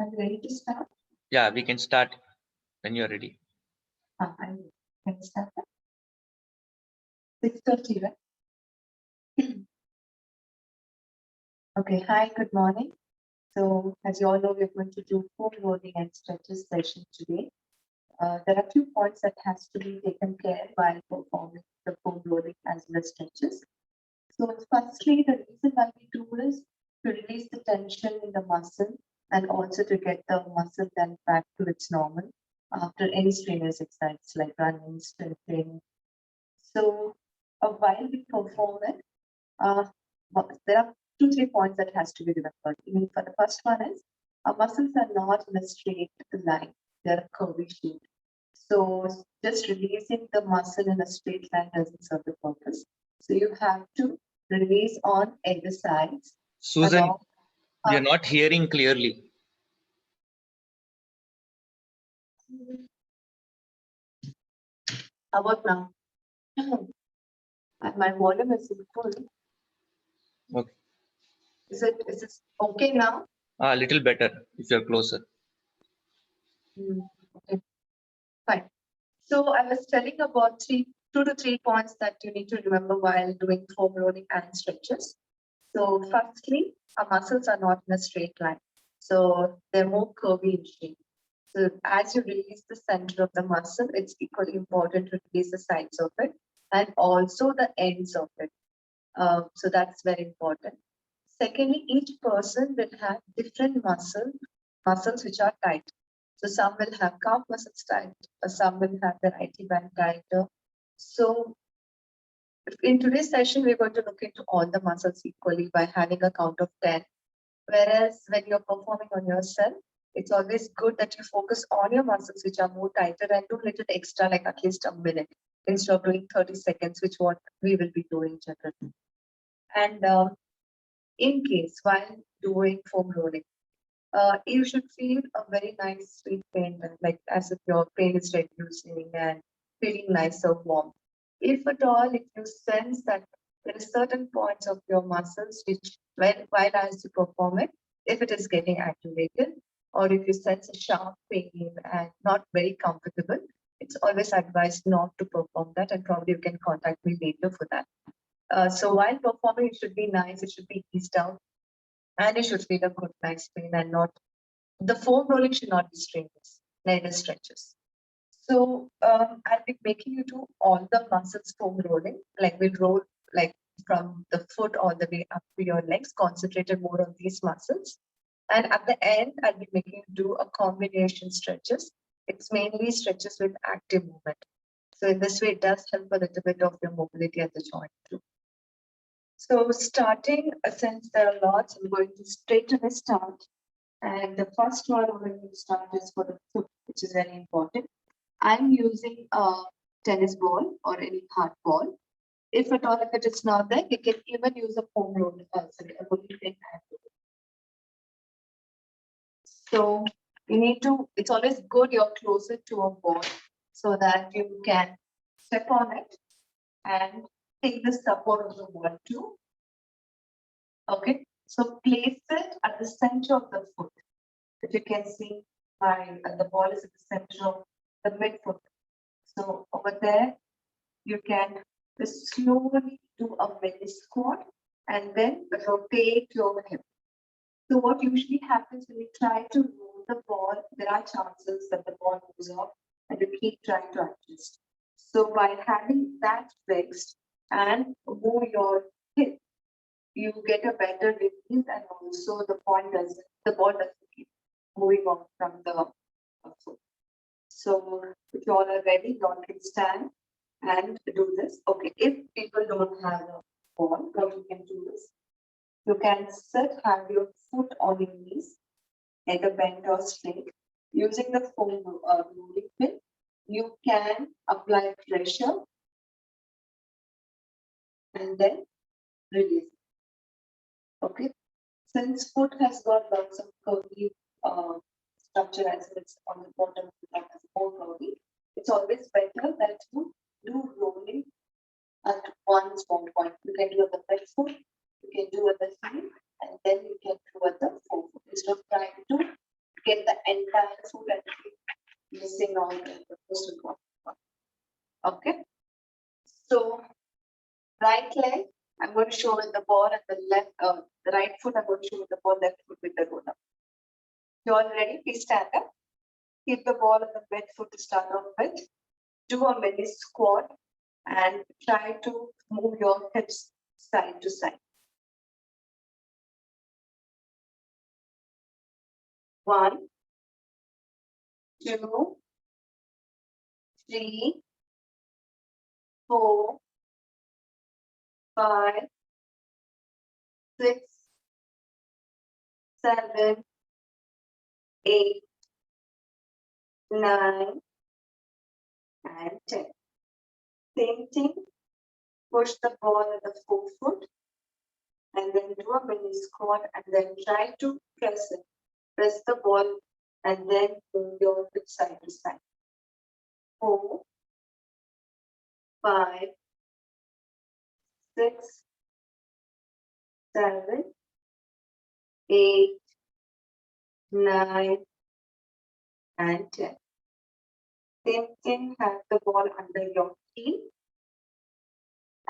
Are you ready to start? Yeah, we can start when you're ready. I'm ready. Can we start? 6:30, right? Okay, hi, good morning. So, as you all know, we're going to do foam rolling and stretches session today. There are 2 points that has to be taken care while performing the foam rolling as well as stretches. So, firstly, the reason why we do is to release the tension in the muscle and also to get the muscle then back to its normal after any strenuous exercise like running, sprinting. So, while we perform it, there are 2-3 points that has to be remembered. For the first one is our muscles are not in a straight line; they're a curvy shape. So just releasing the muscle in a straight line doesn't serve the purpose. So you have to release on either sides. Susan, we are not hearing clearly. How about now? And my volume is full. Okay. Is it okay now? A little better if you're closer. Okay. Fine. So I was telling about 2 to 3 points that you need to remember while doing foam rolling and stretches. So firstly, our muscles are not in a straight line. So they're more curvy in shape. So as you release the center of the muscle, it's equally important to release the sides of it and also the ends of it. So that's very important. Secondly, each person will have different muscles which are tight. So some will have calf muscles tight, some will have the IT band tighter. So in today's session, we're going to look into all the muscles equally by having a count of 10. Whereas when you're performing on yourself, it's always good that you focus on your muscles which are more tighter and do a little extra, like at least a minute, instead of doing 30 seconds, which what we will be doing generally. And in case while doing foam rolling, you should feel a very nice sweet pain, like as if your pain is reducing and feeling nice or warm. If at all, if you sense that there are certain points of your muscles which, while as you perform it, if it is getting activated, or if you sense a sharp pain and not very comfortable, it's always advised not to perform that, and probably you can contact me later for that. So while performing, it should be nice, it should be eased out, and it should feel a good, nice pain, and not the foam rolling should not be strenuous, neither stretches. So I'll be making you do all the muscles foam rolling, like we'll roll like from the foot all the way up to your legs, concentrated more on these muscles. And at the end, I'll be making you do a combination stretches. It's mainly stretches with active movement. So in this way, it does help a little bit of your mobility at the joint too. So starting, since there are lots, I'm going to straight away start. And the first one we're going to start is for the foot, which is very important. I'm using a tennis ball or any hard ball. If at all, if it is not there, you can even use a foam roller, a bowling pin hand. So you need to, it's always good you're closer to a ball so that you can step on it and take the support of the ball too. Okay, so place it at the center of the foot. If you can see, the ball is at the center of the midfoot. So over there, you can just slowly do a mini squat and then rotate your hip. So what usually happens when you try to roll the ball, there are chances that the ball moves off and you keep trying to adjust. So by having that fixed and move your hip, you get a better release, and also the ball doesn't keep moving on from the foot. So if you all are ready, you all can stand and do this. Okay, if people don't have a ball, what you can do is you can have your foot on your knees, either bent or straight. Using the foam rolling pin, you can apply pressure and then release. Okay, since foot has got lots of curvy structure as it's on the bottom, that is more curvy, it's always better that you do rolling at one small point. You can do at the left foot, you can do at the heel, and then you can do at the forefoot. Instead of trying to get the entire foot and missing all the most important one. Okay. So right leg, I'm going to show with the ball, and the right foot, I'm going to show with the ball, left foot with the roller. You all ready? Please stand up. Keep the ball on the bed foot to start off with. Do a mini squat and try to move your hips side to side. 1, 2, 3, 4, 5, 6, 7, 8, 9, and 10. Same thing. Push the ball at the forefoot and then do a mini squat and then try to press it. Press the ball and then move your hip side to side. 4, 5, 6, 7, 8, 9, and 10. Same thing, have the ball under your heel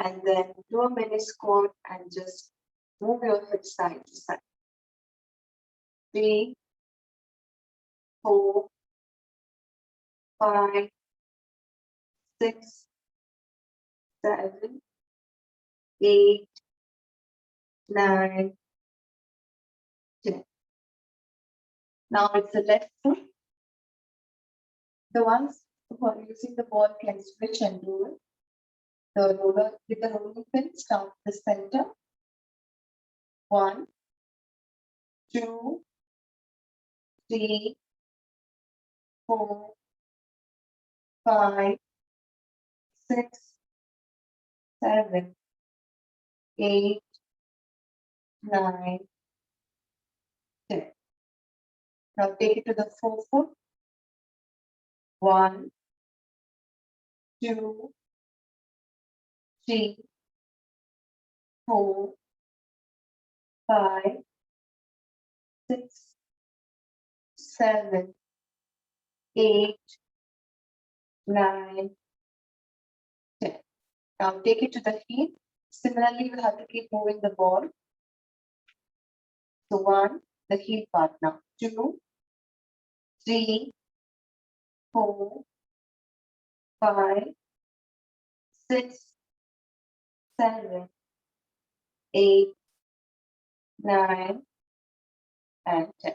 and then do a mini squat and just move your hip side to side. 3, 4, 5, 6, 7, 8, 9, 10. Now it's the left foot. The ones who are using the ball can switch and do it. The roller with the rolling pin, start the center. 1, 2, 3, 4, 5, 6, 7, 8, 9, 10. Now take it to the forefoot. 1, 2, 3, 4, 5, 6, 7, 8, 9, 10. Now take it to the heel. Similarly, you have to keep moving the ball. So 1, the heel part now. 2, 3, 4, 5, 6, 7, 8, 9, and 10.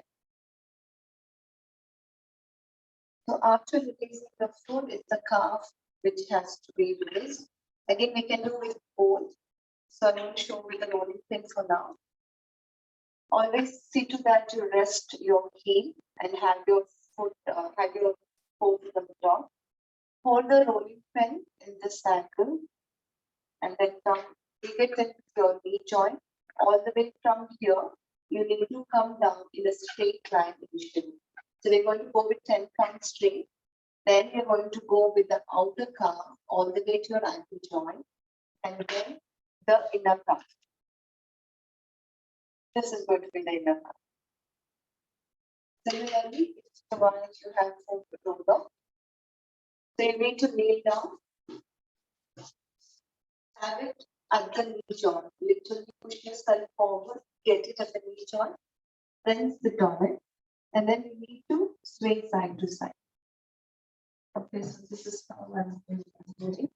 So after releasing the foot, it's the calf which has to be released. Again, we can do with both. So I'm going to show with the rolling pin for now. Always see to that you rest your heel and have your foot, have your foot on the top. Hold the rolling pin in the circle and then come, take it in your knee joint. All the way from here, you need to come down in a straight line initially. So we're going to go with 10 points straight. Then you're going to go with the outer calf all the way to your ankle joint and then the inner calf. This is going to be the inner calf. Similarly, it's the one that you have for the roller. So you need to kneel down. Have it at the knee joint. Literally push yourself forward, get it at the knee joint, then sit on it. And then you need to sway side to side. Okay, so this is how I'm going to do it.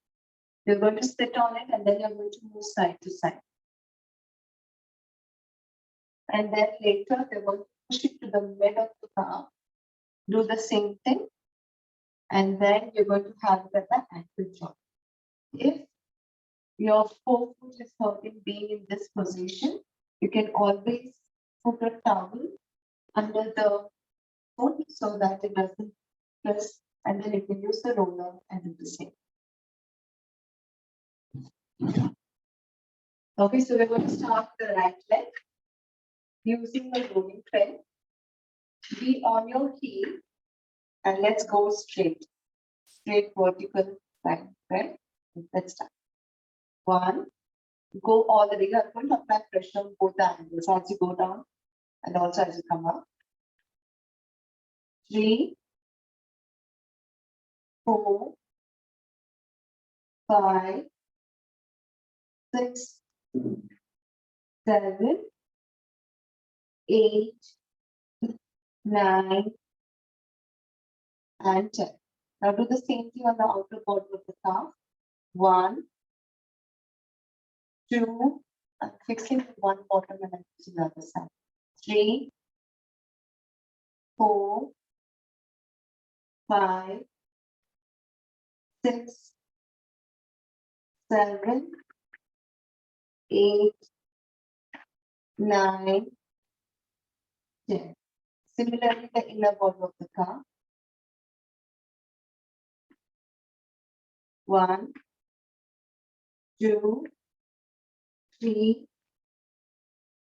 You're going to sit on it and then you're going to move side to side. And then later you're going to push it to the mid of the calf. Do the same thing. And then you're going to have it at the ankle joint. If your forefoot is hurting being in this position, you can always put a towel under the foot so that it doesn't press, and then you can use the roller and do the same. Okay, so we're going to start the right leg using the rolling pin. Be on your heel and let's go straight vertical line, right? Let's start. 1, go all the way. You are going to apply pressure on both the angles as you go down and also as you come up. 3, 4, 5, 6, 7, 8, 9, and 10. Now do the same thing on the outer border of the calf. 1, 2, I'm fixing the one bottom and I'm fixing the other side. 3, 4, 5, 6, 7, 8, 9, 10. Similarly, the inner border of the calf. 1, 2, 3,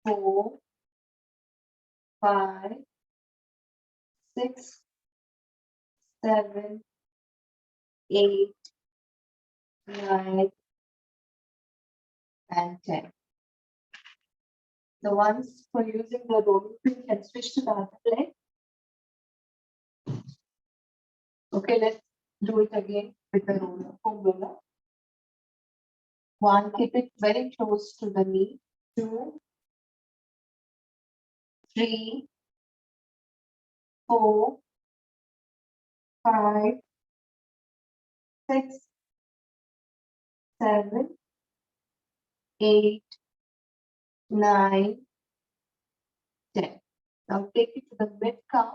4, 5, 6, 7, 8, 9, and 10. The ones for using the rolling pin can switch to the other leg. Okay, let's do it again with the roller, foam roller. 1, keep it very close to the knee. 2, 3, 4, 5, 6, 7, 8, 9, 10. Now take it to the mid calf,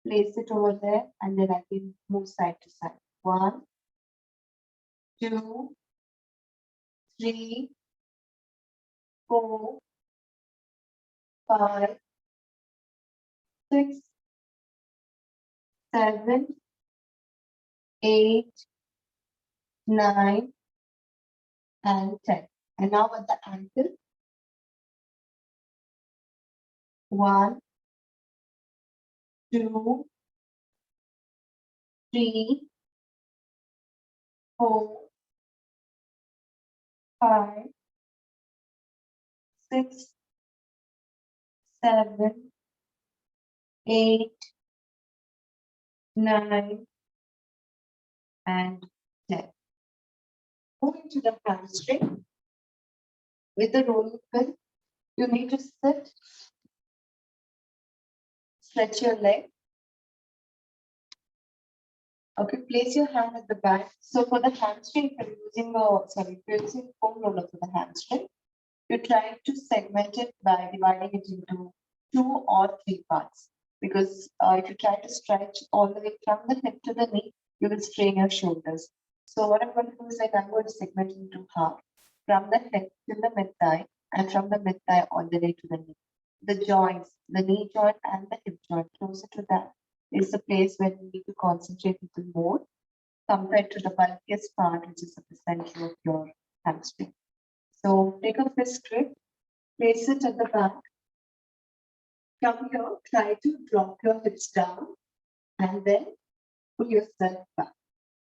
place it over there, and then I can move side to side. 1, 2, 3, 4, 5, 6, 7, 8, 9, and 10. And now at the ankle. 1, 2, 3, 4, 5, 6, 7, 8, 9, and 10. Moving to the hamstring. With the rolling pin, you need to sit, stretch your leg. Okay, place your hand at the back. So for the hamstring, if you're using foam roller for the hamstring, you try to segment it by dividing it into 2 or 3 parts. Because if you try to stretch all the way from the hip to the knee, you will strain your shoulders. So what I'm going to do is like I'm going to segment into half from the hip to the mid thigh and from the mid thigh all the way to the knee. The joints, the knee joint and the hip joint, closer to that is the place where you need to concentrate a little more compared to the bulkiest part, which is at the center of your hamstring. So take a fist grip, place it at the back. Come here, try to drop your hips down and then pull yourself back.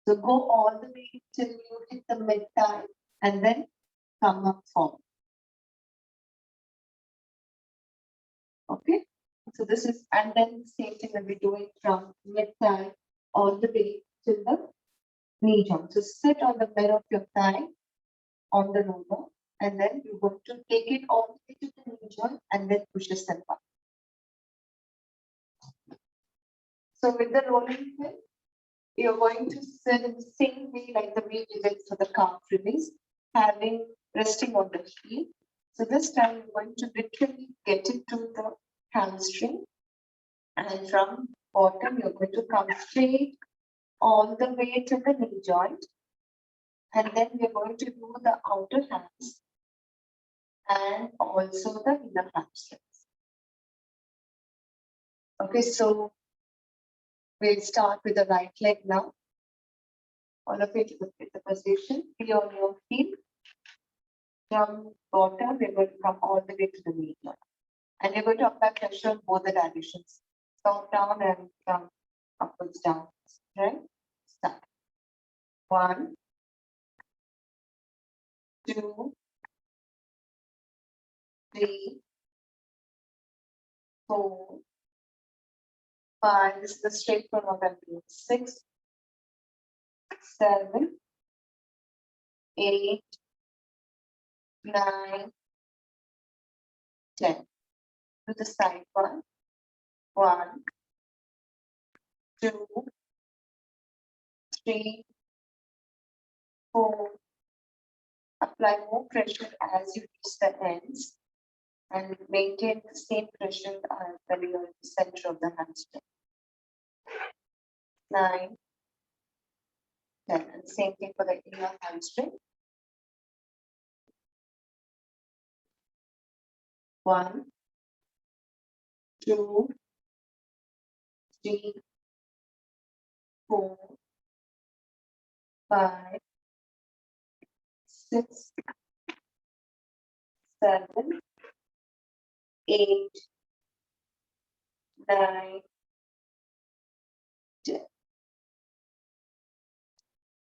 So go all the way till you hit the mid thigh and then come up forward. Okay, so this is, and then same thing will be doing from mid thigh all the way to the knee joint. So sit on the bed of your thigh on the roller, and then you're going to take it all the way to the knee joint and then push yourself up. So with the rolling pin, you're going to sit in the same way like the way we did for the calf release, resting on the heel. So this time you're going to literally get into the hamstring, and from bottom you're going to come straight all the way to the knee joint, and then we're going to do the outer hands and also the inner hamstrings. Okay, so we'll start with the right leg now. All of it with the position, be on your feet. From bottom, we're going to come all the way to the knee joint. And we're going to apply pressure on both the directions. Top down and from upwards down. Right? Start. 1, 2, 3, 4, 5. This is the straight from what I'm doing. 6, 7, 8, 9, 10. To the side one. 1, 2, 3, 4. Apply more pressure as you reach the ends and maintain the same pressure when you're in the center of the hamstring. 9, 10. And same thing for the inner hamstring. 1, 2, 3, 4, 5, 6, 7, 8, 9, 10.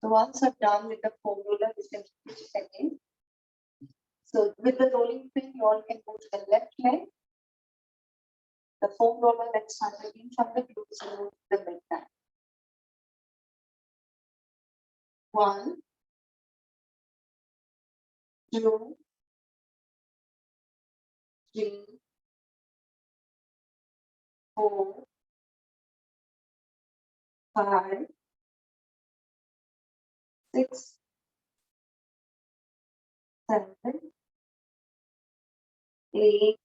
So once you're done with the foam roller, you can switch again. So with the rolling pin, you all can go to the left leg. The foam roller that starts again from the glutes and move to the mid back. 1, 2, 3, 4, 5, 6, 7, 8,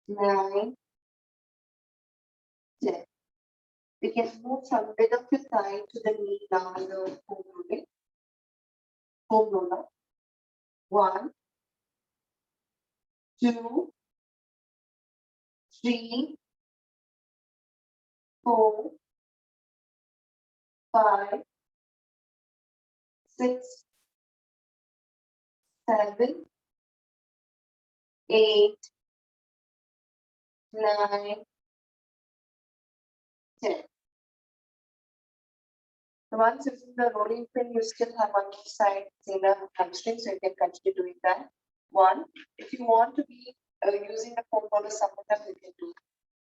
9, 10. We can move from mid of your thigh to the knee now in the foam roller. Foam roller. 1, 2, 3, 4, 5, 6, 7, 8, 9, 10. So once using the rolling pin, you still have on each side in the hamstring, so you can continue doing that. 1. If you want to be using the foam roller, some of them you can do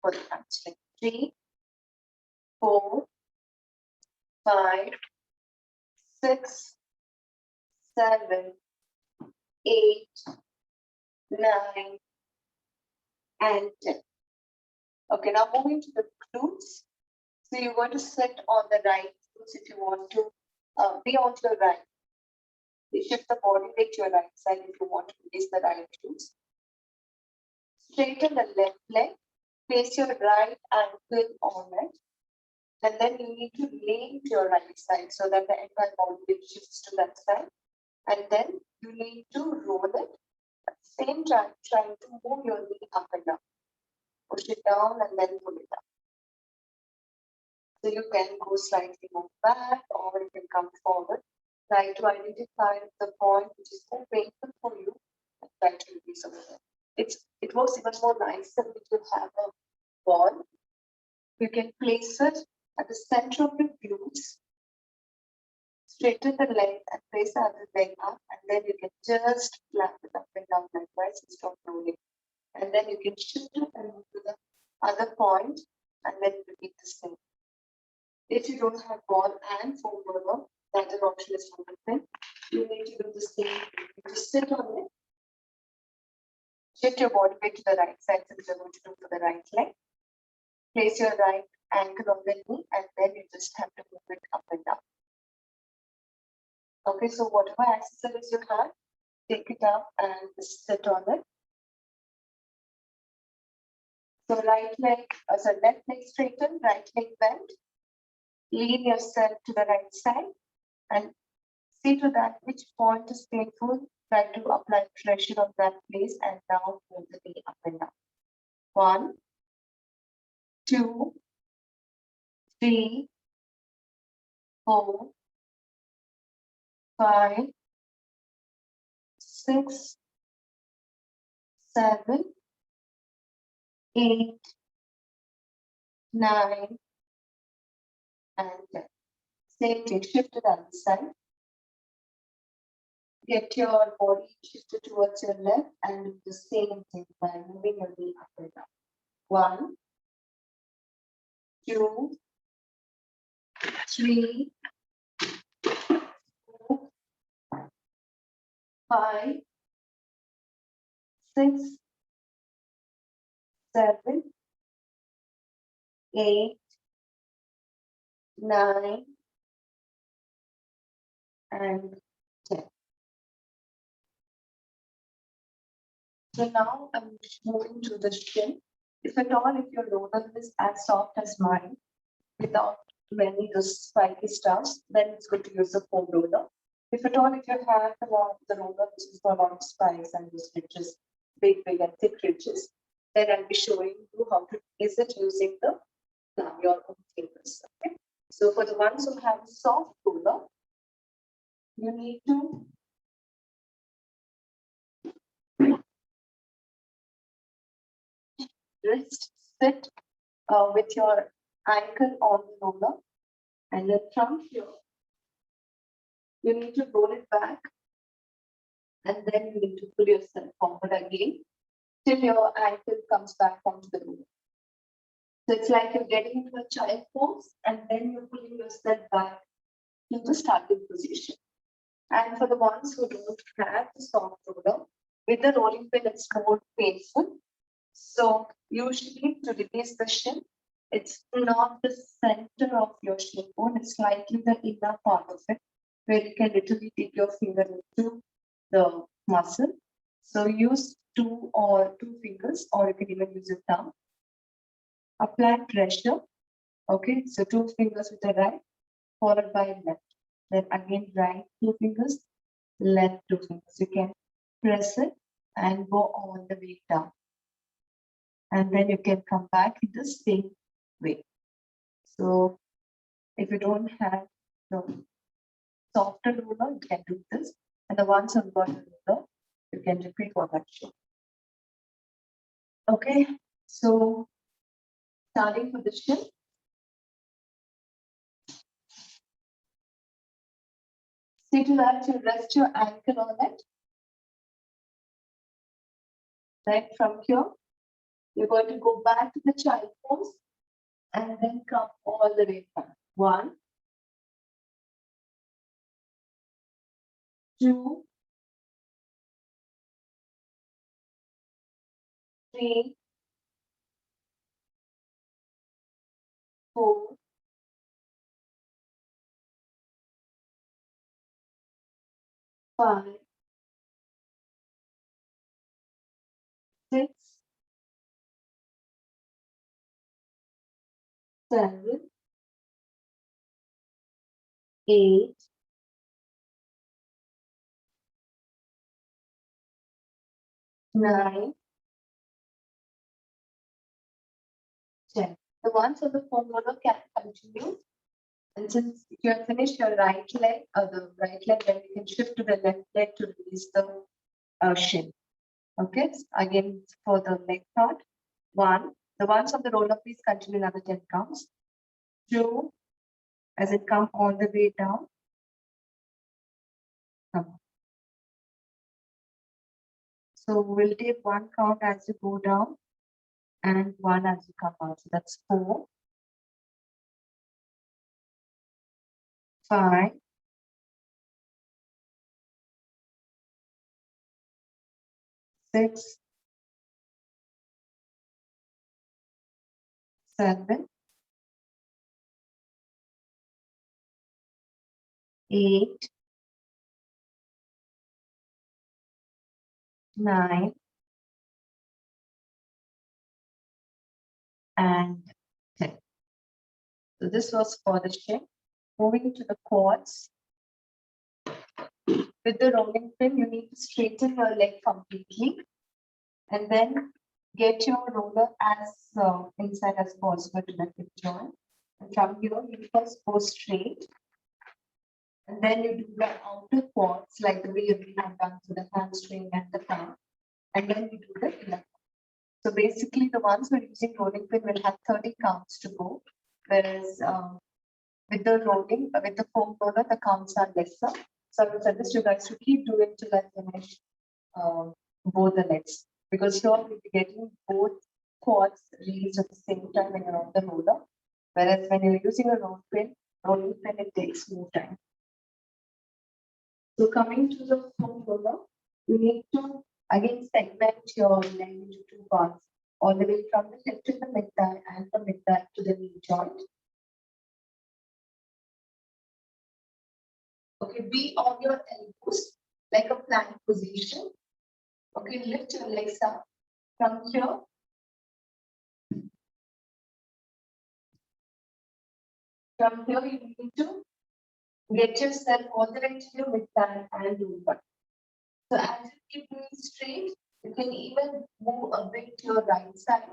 for the hamstring. 3, 4, 5, 6, 7, 8, 9, and 10. Okay, now moving to the glutes. So you're going to sit on the right glutes if you want to be on to the right. You shift the body weight to your right side if you want to release the right glutes. Straighten the left leg. Place your right ankle on it. And then you need to lean to your right side so that the entire body weight shifts to that side. And then you need to roll it. At the same time, trying to move your knee up and down. Push it down and then pull it up. So you can go slightly more back or you can come forward. Try to identify the point which is more painful for you and try to release over there. It works even more nicer if you have a ball. You can place it at the center of your glutes. Straighten the leg and place the other leg up, and then you can just flap it up and down likewise and stop rolling. And then you can shift it and move to the other point and then repeat the same. If you don't have ball and foam roller, the other option is foam pin. You need to do the same. You just sit on it. Shift your body weight to the right side since you're going to do for the right leg. Place your right ankle on the knee and then you just have to move it up and down. Okay, so whatever accessories you have, take it up and sit on it. So left leg straighten, right leg bend. Lean yourself to the right side and see to that which point is painful. Try to apply pressure on that place and now move the knee up and down. 1, 2, 3, 4, 5, 6, 7, 8, 9, and 10. Same thing, shift to the other side. Get your body shifted towards your left and do the same thing by moving your knee up and down. 1, 2, 3, 4, 5, 6, 7, 8, 9, and 10. So now I'm moving to the shin. If at all, if your roller is as soft as mine, without many those spiky stuffs, then it's good to use a foam roller. If at all, if you have the roller which is for a lot of spikes and those ridges, big and thick ridges, then I'll be showing you how to ease it using your own fingers. Okay. So for the ones who have a soft roller, you need to wrist sit with your ankle on the roller, and then from here, you need to roll it back, and then you need to pull yourself forward again till your ankle comes back onto the roller. So it's like you're getting into a child pose, and then you're pulling yourself back to the starting position. And for the ones who don't have the soft roller, with the rolling pin, it's more painful. So usually to release the shin, it's not the center of your shin bone, it's slightly the inner part of it, where you can literally take your finger into the muscle. So use two fingers, or you can even use your thumb. Apply pressure. Okay, so 2 fingers with the right, followed by left. Then again, right 2 fingers, left 2 fingers. You can press it and go all the way down. And then you can come back in the same way. So if you don't have the softer roller, you can do this. And the ones who've got a roller, you can repeat what I've shown. Okay, so starting for the shin. See to that you rest your ankle on it. Right from here, you're going to go back to the child pose and then come all the way back. 1, 2, 3, 4, 5, 6, 7, 8, 9, 10. The ones on the foam roller can continue. And since you have finished your right leg, the right leg, then you can shift to the left leg to release the shin. Okay, again for the leg part. 1, the ones on the roller, please continue another 10 counts. 2, as it come all the way down. Come. So we'll take 1 count as you go down and 1 as you come out. So that's 4, 5, 6, 7, 8, 9, and 10. So this was for the shin. Moving to the quads. With the rolling pin, you need to straighten your leg completely and then get your roller as inside as possible to the hip joint. And from here, you first go straight. And then you do the outer quads like the way we have done to the hamstring and the thigh. And then you do the inner. So basically, the ones who are using rolling pin will have 30 counts to go, whereas with the foam roller, the counts are lesser. So I would suggest you guys to keep doing till I finish both the legs, because here we'll be getting both quads released at the same time when you're on the roller. Whereas when you're using a rolling pin, it takes more time. So coming to the foam roller, you need to again segment your leg into two parts, all the way from the hip to the mid thigh and from mid thigh to the knee joint. Okay, be on your elbows like a plank position. Okay, lift your legs up from here. From here, you need to get yourself all the way to your mid thigh and lower back. So as you keep moving straight, you can even move a bit to your right side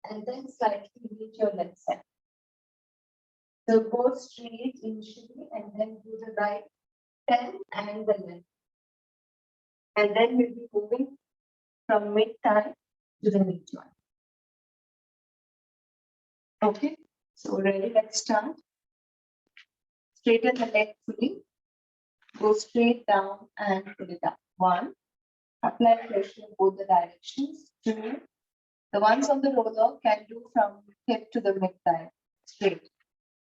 and then slightly move your left side. So go straight initially and then do the right 10 and the left. And then we'll be moving from mid thigh to the knee joint. Okay, so ready, let's start. Straighten the leg fully. Go straight down and pull it up. 1. Apply pressure in both the directions. 2. The ones on the roller can do from hip to the mid thigh. Straight.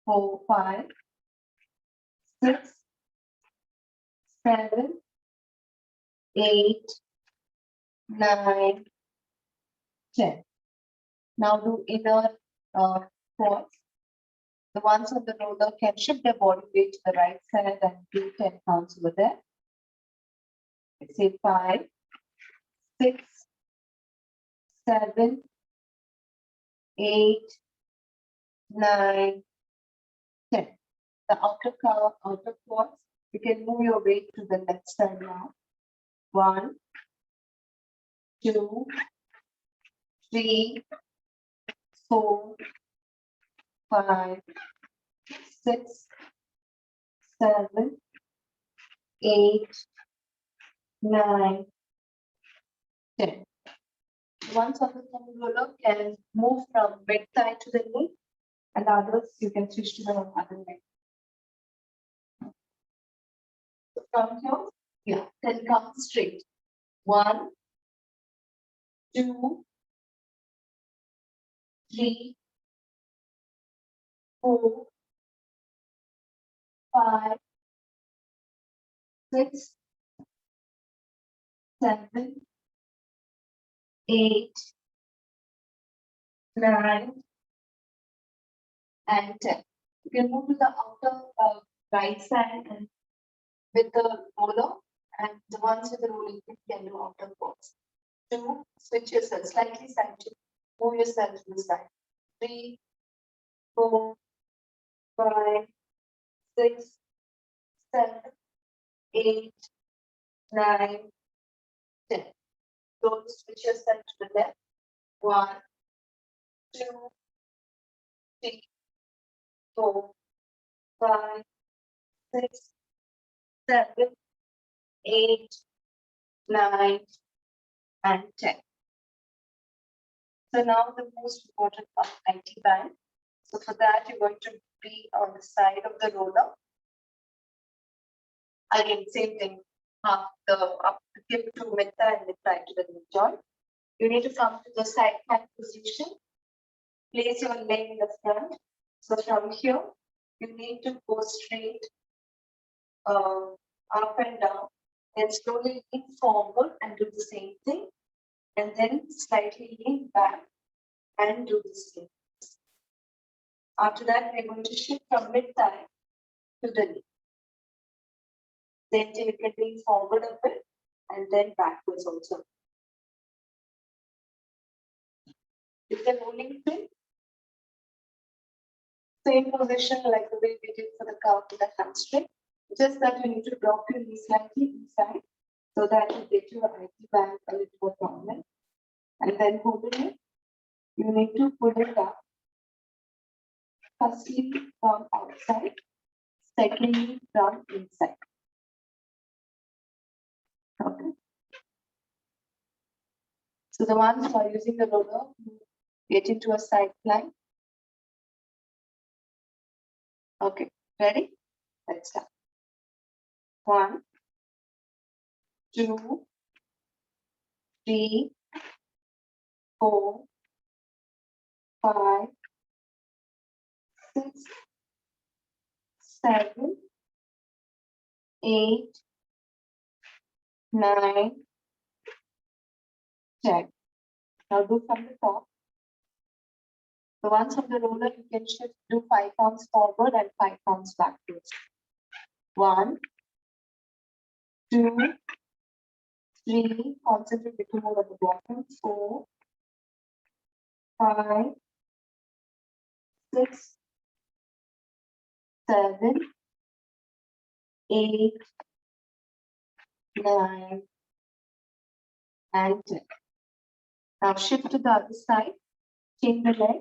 4, 5, 6, 7, 8, 9, 10. Now do inner quads. The ones on the roller can shift their body weight to the right side and do 10 counts over there. Let's say 5, 6, 7, 8, 9, 10. The outer quads, you can move your weight to the left side now. 1, 2, 3, 4, 5, 6, 7, 8, 9, 10. Once on the foam roller can move from mid thigh to the knee, and others you can switch to the other leg. So from here, yeah, then come straight. 1, 2, 3, 4, 5, 6, 7, 8, 9, and 10. You can move to the outer right side and with the roller, and the ones with the rolling pin can do outer quads. 2, switch yourself slightly side to move yourself to the side. 3, 4, 5, 6, 7, 8, 9, 10. So switch yourself to the left. 1, 2, 3, 4, 5, 6, 7, 8, 9, and 10. So now the most important part, IT band. So for that, you're going to be on the side of the roller. Again, same thing. Up the hip to mid thigh and mid thigh to the knee joint. You need to come to the side plank position. Place your leg in the front. So from here, you need to go straight up and down. Then slowly lean forward and do the same thing. And then slightly lean back and do the same. After that, we're going to shift from mid thigh to the knee. Then you can lean forward a bit and then backwards also. With the rolling pin, same position like the way we did for the calf with the hamstring. Just that you need to drop your knee slightly inside so that you get your IT band a little more prominent. And then holding it, you need to pull it up. Firstly from outside, secondly from inside. Okay. So the ones who are using the roller, get into a side plank. Okay, ready? Let's start. 1, 2, 3, 4, 5, 6, 7, 8, 9, 10. Now do from the top. The ones on the roller you can shift, do 5 counts forward and 5 counts backwards. 1, 2, 3, concentrate little more at the bottom. 4, 5, 6, 7, 8, 9, and 10. Now shift to the other side. Change the leg.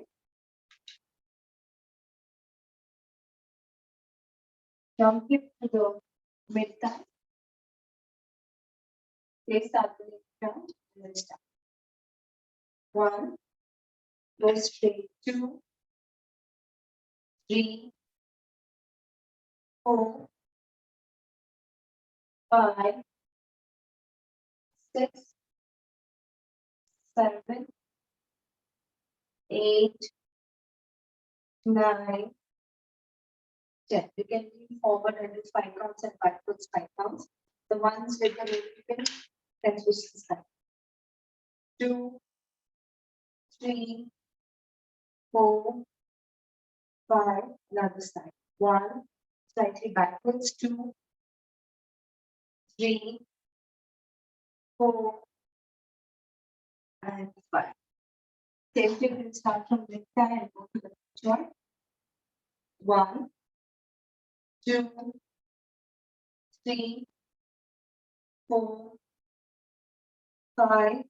Jump hip to the mid thigh. Place the other leg down and then start. 1, go straight. 2, 3, 4, 5, 6, 7, 8, 9, 10. You can lean forward and do 5 counts and backwards 5 counts. The ones with the roll pin can switch the side. 2, 3, 4, 5, another side. 1, slightly backwards. 2, 3, 4, and 5. Same thing, we'll start from mid thigh and go to the joint. 1, 2, 3, 4, 5,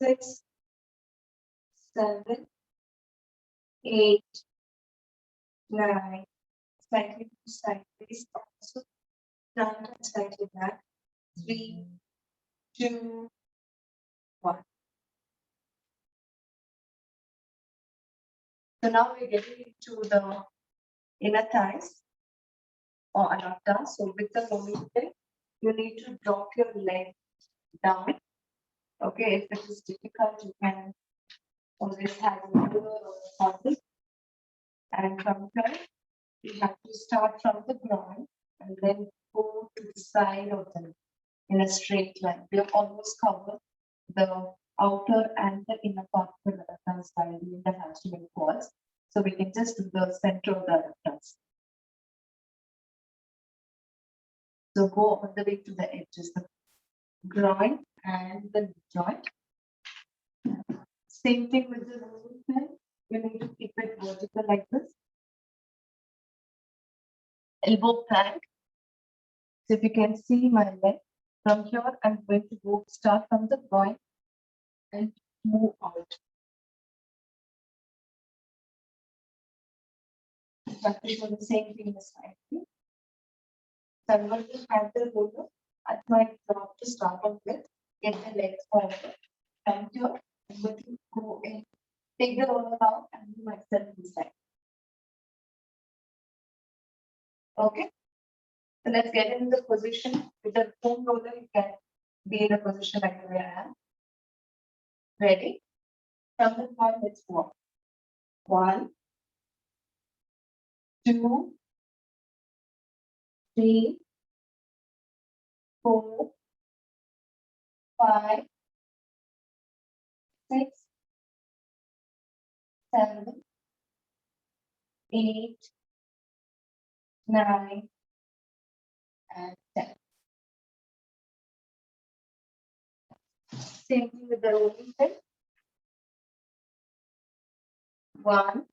6, 7, 8, 9, slightly to sideways also, front and slightly back. 3, 2, 1. So now we're getting into the inner thighs or adapta. So with the rolling pin, you need to drop your leg down. Okay, if it is difficult, you can always have a mirror or something. And from here, you have to start from the ground and then go to the side of them in a straight line. We have almost covered the outer and the inner part of the adaptans by doing the hamstring pause. So we can just do the center of the adaptans. So go all the way to the edges, the groin and the knee joint. Same thing with the rolling pin. You need to keep it vertical like this. Elbow plank. So if you can see my leg from here, I'm going to go start from the groin and move out. Practice for the same thing as I do. So I'm going to have the roller at my drop to start off with. Get the legs forward. From here, I'm going to go in, take the roller out and move myself inside. Okay. So let's get into the position. With the foam roller, you can be in a position like the way I am. Ready? From the point, let's walk. 1, 2, 3, 4, 5, 6, 7, 8, 9, and 10. Same thing with the rolling pin. 1,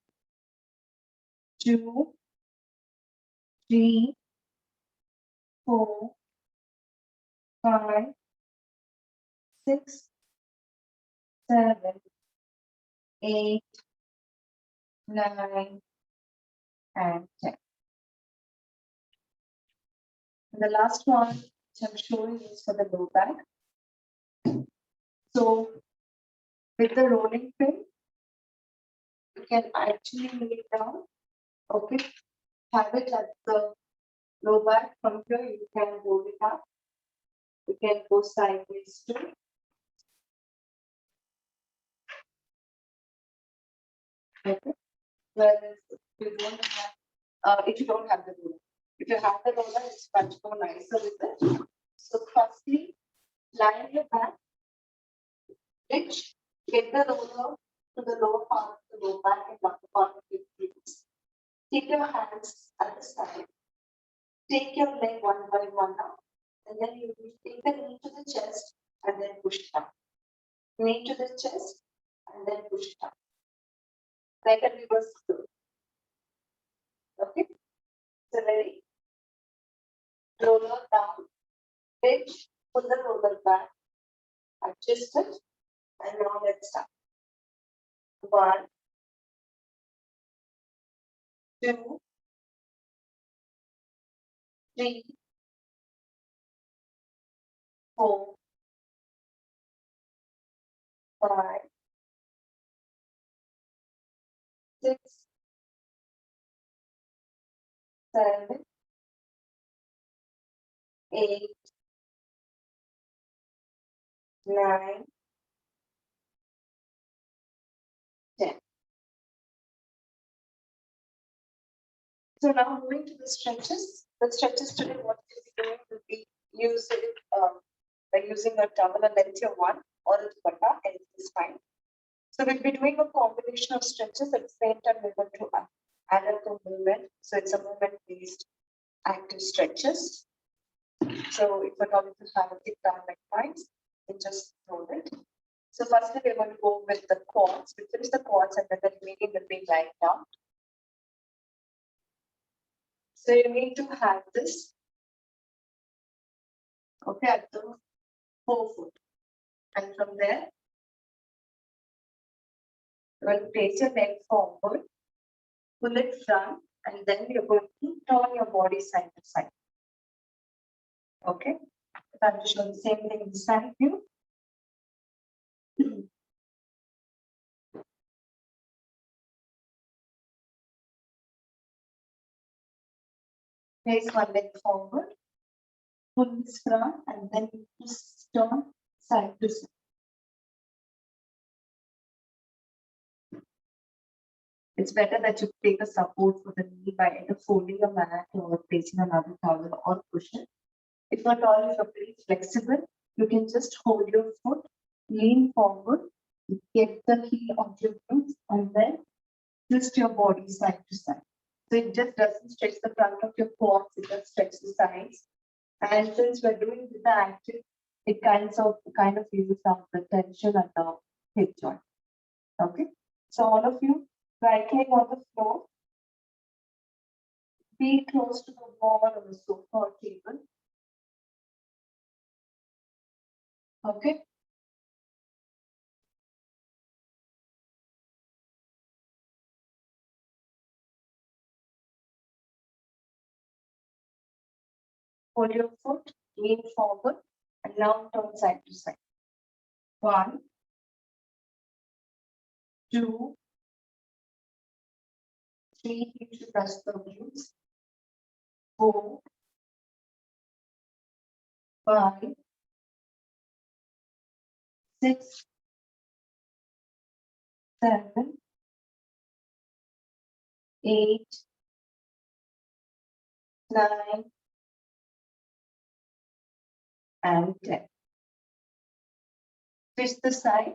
2, 3, 4, 5, 6, 7, 8, 9, and 10. And the last one which I'm showing is for the low back. So with the rolling pin, you can actually lay down. Okay, have it at the low back. From here, you can roll it up. You can go sideways too. Okay. Whereas you don't have, if you don't have the roller. If you have the roller, it's much more nicer with it. So firstly, lie on your back, reach, get the roller to the lower part of the lower back and upper part of your feet. Keep your hands at the side. Take your leg one by one up, and then you take the knee to the chest and then push down. Knee to the chest and then push down. Like a reverse flow. Okay? So ready? Roller down, reach, pull the roller back, adjust it, and now let's start. 1, 2, 3, 4, 5, 6, 7, 8, 9, 10. So now moving to the stretches. The stretches today, what we'll be doing will be using by using a towel and length of 1 or a dupatta, and it's fine. So we'll be doing a combination of stretches at the same time we're going to add up the movement. So it's a movement-based active stretches. So if we're going to have a thick down like mine, then just hold it. So firstly, we're going to go with the quads. We finish the quads and then the remaining will be lying down. So you need to have this, okay, at the forefoot. And from there, you will place your leg forward, pull it front, and then you're going to turn your body side to side. Okay, I'm to show the same thing in the side view. Place one leg forward, pull this front, and then you just turn side to side. It's better that you take a support for the knee by either folding a mat or placing another towel or cushion. If at all you are pretty flexible, you can just hold your foot, lean forward, get the heel of your glutes, and then twist your body side to side. So it just doesn't stretch the front of your quads, it just stretches the sides. And since we're doing with the active, it kind of uses out the tension at the hip joint. Okay. So all of you, right leg on the floor, be close to the wall or the sofa or table. Okay. Hold your foot, lean forward, and now turn side to side. 1, 2, 3, you should touch the glutes. 4, 5, 6, 7, 8, 9, and 10. Twist the side.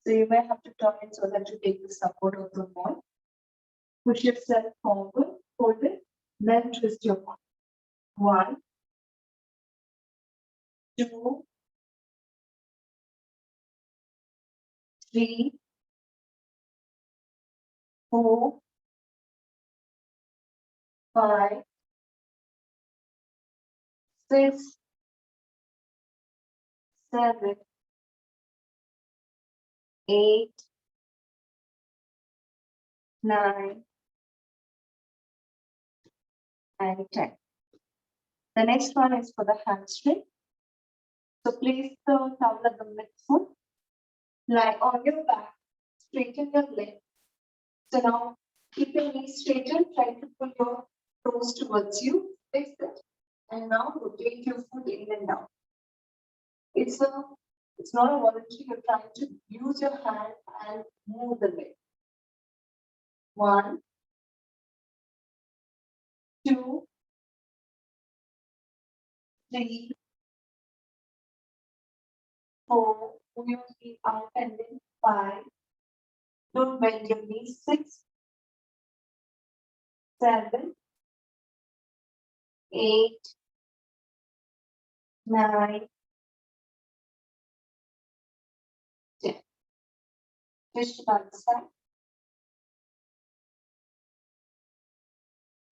So you may have to turn it so that you take the support of the wall. Push yourself forward, hold it, then twist your body. 1, 2, 3, 4, 5, 6, 7, 8, 9, and 10. The next one is for the hamstring. So place the towel at the midfoot, lie on your back, straighten your leg. So now keep your knees straightened, try to pull your toes towards you, fix it, and now rotate your foot in and down. It's a It's not a voluntary, you're trying to use your hand and move the leg. 1, 2, 3, 4, move your feet out and then 5. Don't bend your knees. 6, 7, 8, 9, 10. Twist to the other side.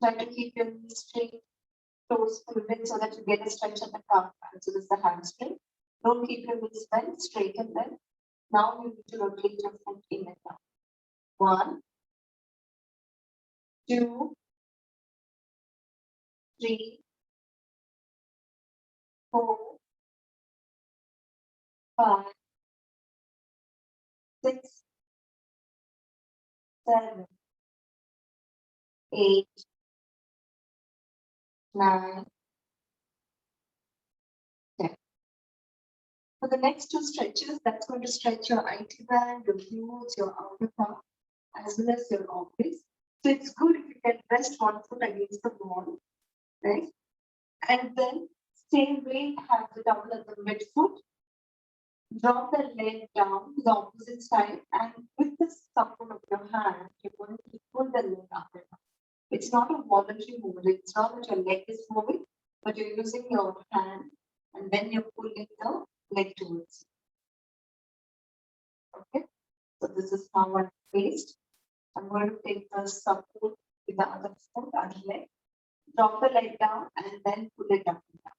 Try to keep your knees straight, toes pulled so that you get a stretch at the calf. So this is the hamstring. Don't keep your knees bent, straighten them. Now you need to rotate your foot in and out. 1, 2, 3, 4, 5, 6, 7, 8, 9, 10. For the next 2 stretches, that's going to stretch your IT band, your glutes, your outer calf, as well as your obliques. So it's good if you can rest one foot against the wall, right? And then same way, have the double at the midfoot. Drop the leg down to the opposite side, and with the support of your hand, you're going to pull the leg up and down. It's not a voluntary movement. It's not that your leg is moving, but you're using your hand, and then you're pulling the leg towards you. Okay, so this is how I'm placed. I'm going to take the support with the other foot, other leg. Drop the leg down and then pull it up and down.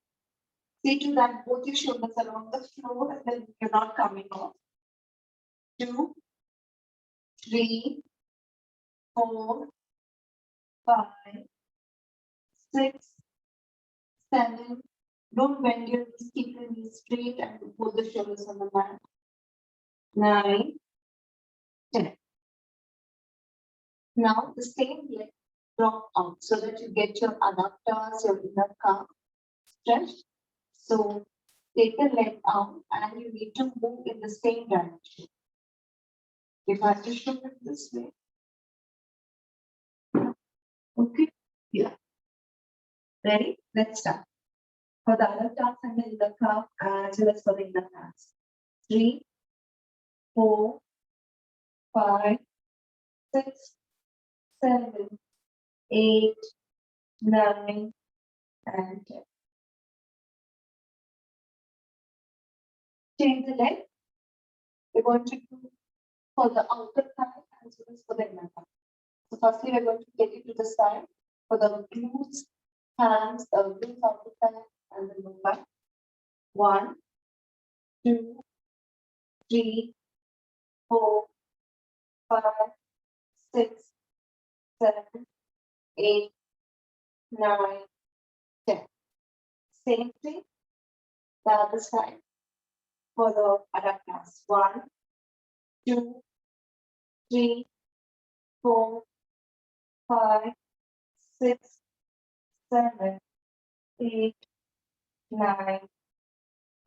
See to that both your shoulders are on the floor and then you're not coming off. 2, 3, 4, 5, 6, 7. Don't bend your knees, keep your knees straight and both the shoulders on the mat. 9, 10. Now the same leg drop out so that you get your adductors, your inner calf stretched. So take the leg out and you need to move in the same direction. If I just show it this way. Okay, yeah. Ready? Let's start. For the adductors and the inner calf as well as for the inner calves. 3, 4, 5, 6, 7, 8, 9, and 10. Change the leg. We're going to do for the outer thigh as well as for the inner thigh. So firstly, we're going to take it to the side for the glutes, hands, the glutes, outer thigh, and the lower back. 1, 2, 3, 4, 5, 6, 7, 8, 9, 10. Same thing, the other side for the adductors. 1, 2, 3, 4, 5, 6, 7, 8, 9,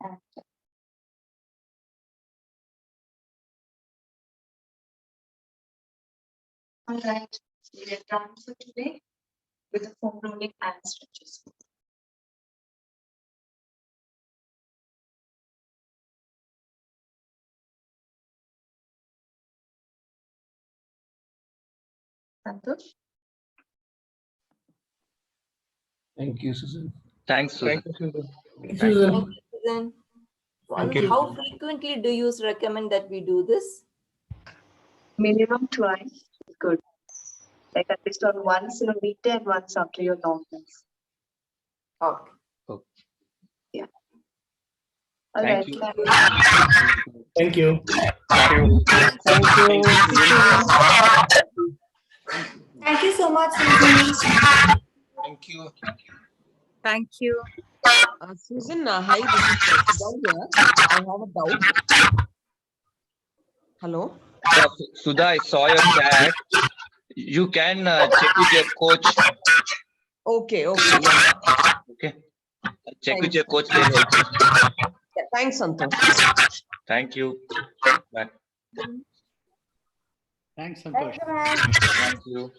and 10. All right, we are done for today with the foam rolling and stretches. Santosh? Thank you, Susan. Thanks, Susan. Thank you, Susan. Thank Susan. Thank you, Susan. Thank you. How frequently do you recommend that we do this? Minimum twice is good. Like at least on once in a weekday and once after your long days. Okay. Yeah. All Thank right. you. Thank you. Thank you so much, Susan. Thank you. Thank you. Susan, hi, this is Sudha here. I have a doubt. Hello? Yeah, Sudha, I saw your chat. You can check with your coach. Okay, yeah. Okay. Check with Thanks. your coach. They'll help you. Yeah, thanks, Santosh. Thank you. Bye. Thanks, Santosh. Thank you.